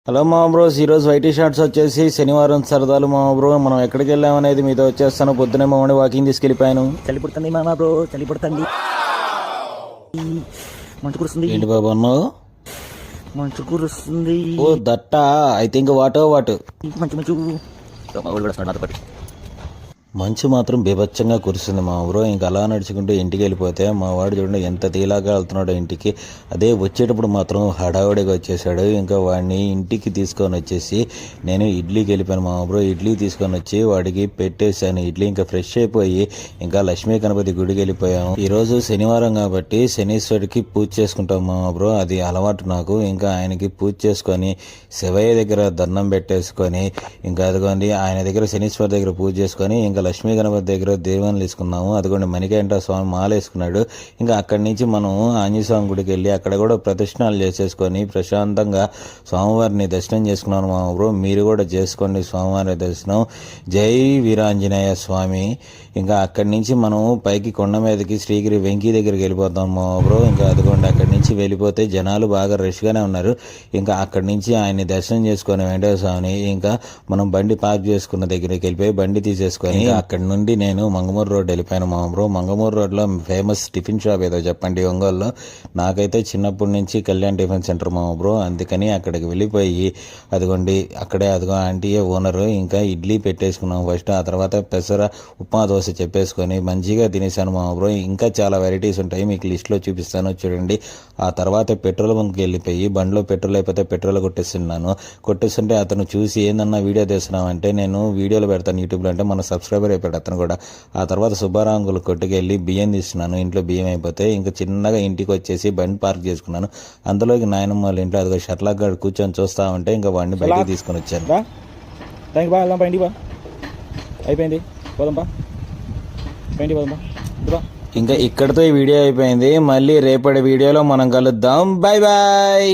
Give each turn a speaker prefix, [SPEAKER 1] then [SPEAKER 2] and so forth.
[SPEAKER 1] Hello మా bros, ఈరోజు YT shorts వచ్చేసి శనివారం సరదాలు మా బ్రో. మనం ఎక్కడికి వెళ్ళామనేది మీతో వచ్చేస్తాను. పొద్దునే మామూలు వాకింగ్ తీసుకెళ్ళిపోయాను.
[SPEAKER 2] చలి పుడుతుంది మామా బ్రో, చలి పుడుతుంది. మంచు కురుస్తుంది.
[SPEAKER 1] ఏంటి బాబు అన్నావు?
[SPEAKER 2] మంచు కురుస్తుంది.
[SPEAKER 1] ఓ దట్టా, ఐ థింక్ వాట్
[SPEAKER 2] మంచు మంచు నాతో
[SPEAKER 1] మంచు మాత్రం బీభత్సంగా కురుస్తుంది మా బ్రో. ఇంకా అలా నడుచుకుంటూ ఇంటికి వెళ్ళిపోతే మా వాడు చూడండి ఎంత తీలాగా వెళ్తున్నాడో ఇంటికి. అదే వచ్చేటప్పుడు మాత్రం హడావుడిగా వచ్చేసాడు. ఇంకా వాడిని ఇంటికి తీసుకొని వచ్చేసి నేను ఇడ్లీకి వెళ్ళిపోయాను మా బ్రో. ఇడ్లీ తీసుకొని వచ్చి వాడికి పెట్టేశాను ఇడ్లీ. ఇంకా ఫ్రెష్ అయిపోయి ఇంకా లక్ష్మీ గణపతి గుడికి వెళ్ళిపోయాము. ఈరోజు శనివారం కాబట్టి శనీశ్వరుడికి పూజ చేసుకుంటాం మా బ్రో. అది అలవాటు నాకు. ఇంకా ఆయనకి పూజ చేసుకొని శివయ్య దగ్గర దండం పెట్టేసుకొని ఇంకా అదిగోండి ఆయన దగ్గర శనీశ్వరు దగ్గర పూజ చేసుకొని ఇంకా లక్ష్మీ గణపతి దగ్గర దేవుని తీసుకున్నాము. అదిగోండి మణికంఠ స్వామి మాల వేసుకున్నాడు. ఇంకా అక్కడి నుంచి మనం ఆంజనేయ స్వామి గుడికి వెళ్ళి అక్కడ కూడా ప్రదర్శనలు చేసేసుకొని ప్రశాంతంగా స్వామివారిని దర్శనం చేసుకున్నాను మా బ్రో. మీరు కూడా చేసుకోండి స్వామివారి దర్శనం. జై వీరాంజనేయ స్వామి. ఇంకా అక్కడి నుంచి మనం పైకి కొండ మీదకి శ్రీగిరి వెంకీ దగ్గరికి వెళ్ళిపోతాం మా బ్రో. ఇంకా అదిగోండి అక్కడి నుంచి వెళ్ళిపోతే జనాలు బాగా రష్గానే ఉన్నారు. ఇంకా అక్కడి నుంచి ఆయన్ని దర్శనం చేసుకొని వెంకటేశ్వర స్వామిని ఇంకా మనం బండి పార్క్ చేసుకున్న దగ్గరికి వెళ్ళిపోయి బండి తీసేసుకొని అక్కడి నుండి నేను మంగమూరు రోడ్ వెళ్ళిపోయాను మా బ్రో. మంగమూరు రోడ్లో ఫేమస్ టిఫిన్ షాప్ ఏదో చెప్పండి ఒంగోలులో. నాకైతే చిన్నప్పటి నుంచి కళ్యాణ్ టిఫిన్ సెంటర్ మా బ్రో. అందుకని అక్కడికి వెళ్ళిపోయి అదిగోండి అదిగో ఆంటీ ఓనరు ఇంకా ఇడ్లీ పెట్టేసుకున్నాం ఫస్ట్. ఆ తర్వాత పెసర ఉప్మా దోశ చెప్పేసుకొని మంచిగా తినేసాను మా బ్రో. ఇంకా చాలా వెరైటీస్ ఉంటాయి, మీకు లిస్ట్లో చూపిస్తాను చూడండి. ఆ తర్వాత పెట్రోల్ బంక్కి వెళ్ళిపోయి బండిలో పెట్రోల్ అయిపోతే పెట్రోల్ కొట్టేస్తుంటే అతను చూసి ఏందన్నా వీడియో తీస్తున్నాం అంటే నేను వీడియోలు పెడతాను యూట్యూబ్లో అంటే మన సబ్స్క్రైబర్ అయిపోయాడు అతను కూడా. ఆ తర్వాత సుబ్బారాంగులు కొట్టుకెళ్ళి బియ్యం తీస్తున్నాను. ఇంట్లో బియ్యం అయిపోతే ఇంకా చిన్నగా ఇంటికి వచ్చేసి బండి పార్క్ చేసుకున్నాను. అందులోకి నాయనమ్మ వాళ్ళ ఇంట్లో అదిగో షర్లాక్ గారు కూర్చొని చూస్తా ఉంటే ఇంకా వాడిని బయటకు తీసుకొని వచ్చాను.
[SPEAKER 2] అయిపోయింది పోదాంపా.
[SPEAKER 1] ఇంకా ఇక్కడితో ఈ వీడియో అయిపోయింది. మళ్ళీ రేపటి వీడియోలో మనం కలుద్దాం. Bye bye.